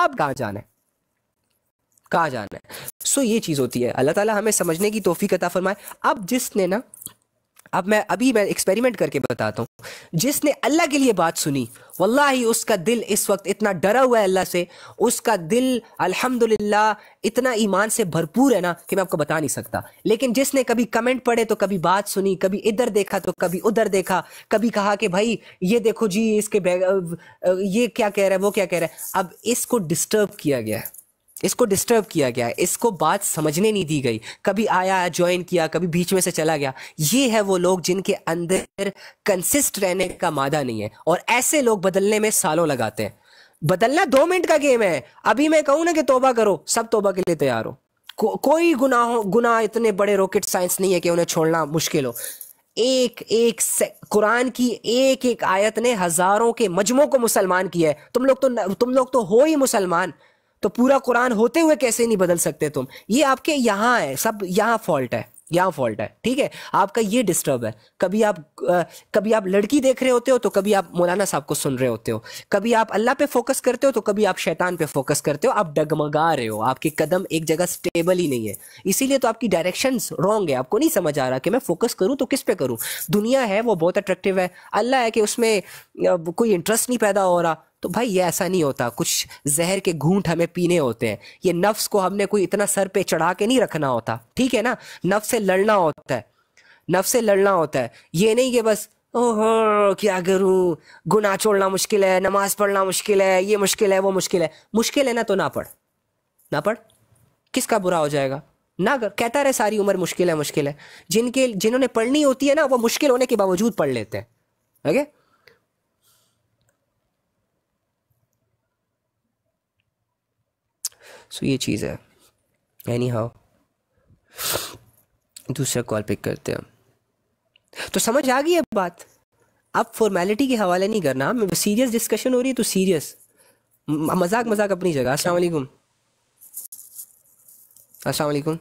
अब कहाँ जाना है, कहाँ जाना है। सो ये चीज़ होती है। अल्लाह ताला हमें समझने की तौफीक अता फरमाए। अब जिसने ना, अब मैं एक्सपेरिमेंट करके बताता हूँ, जिसने अल्लाह के लिए बात सुनी, वल्लाही उसका दिल इस वक्त इतना डरा हुआ है अल्लाह से, उसका दिल अल्हम्दुलिल्लाह इतना ईमान से भरपूर है ना कि मैं आपको बता नहीं सकता। लेकिन जिसने कभी कमेंट पढ़े तो कभी बात सुनी, कभी इधर देखा तो कभी उधर देखा, कभी कहा कि भाई ये देखो जी इसके ये क्या कह रहा है, वो क्या कह रहा है, अब इसको डिस्टर्ब किया गया है, इसको डिस्टर्ब किया गया है, इसको बात समझने नहीं दी गई, कभी आया ज्वाइन किया, कभी बीच में से चला गया। ये है वो लोग जिनके अंदर कंसिस्ट रहने का मादा नहीं है, और ऐसे लोग बदलने में सालों लगाते हैं। बदलना 2 मिनट का गेम है। अभी मैं कहूं ना कि तौबा करो, सब तौबा के लिए तैयार हो। कोई गुनाह इतने बड़े रॉकेट साइंस नहीं है कि उन्हें छोड़ना मुश्किल हो। एक एक कुरान की एक एक आयत ने हजारों के मजमों को मुसलमान किया है। तुम लोग तो हो ही मुसलमान, तो पूरा कुरान होते हुए कैसे नहीं बदल सकते तुम। ये आपके यहाँ है, सब यहाँ फॉल्ट है, यहाँ फॉल्ट है, ठीक है। आपका ये डिस्टर्ब है। कभी आप लड़की देख रहे होते हो तो कभी आप मौलाना साहब को सुन रहे होते हो, कभी आप अल्लाह पे फोकस करते हो तो कभी आप शैतान पे फोकस करते हो। आप डगमगा रहे हो, आपके कदम एक जगह स्टेबल ही नहीं है, इसीलिए तो आपकी डायरेक्शंस रॉन्ग है। आपको नहीं समझ आ रहा कि मैं फोकस करूं तो किस पे करूं। दुनिया है वो बहुत अट्रैक्टिव है, अल्लाह है कि उसमें कोई इंटरेस्ट नहीं पैदा हो रहा, तो भाई ये ऐसा नहीं होता। कुछ जहर के घूंट हमें पीने होते हैं। ये नफ्स को हमने कोई इतना सर पे चढ़ा के नहीं रखना होता, ठीक है ना। नफ्स से लड़ना होता है, नफ्स से लड़ना होता है। ये नहीं कि बस ओहो क्या करूं, गुनाह छोड़ना मुश्किल है, नमाज पढ़ना मुश्किल है, ये मुश्किल है, वो मुश्किल है। मुश्किल है ना तो ना पढ़, ना पढ़, किसका बुरा हो जाएगा। ना कर, कहता रहे सारी उम्र मुश्किल है मुश्किल है। जिन्होंने पढ़नी होती है ना, वो मुश्किल होने के बावजूद पढ़ लेते हैं। ओके, सो ये चीज़ है। एनी हाउ, दूसरा कॉल पिक करते हैं। तो समझ आ गई है बात। अब फॉर्मेलिटी के हवाले नहीं करना, सीरियस डिस्कशन हो रही है तो सीरियस, मजाक मजाक अपनी जगह। अस्सलाम वालेकुम, अस्सलाम वालेकुम।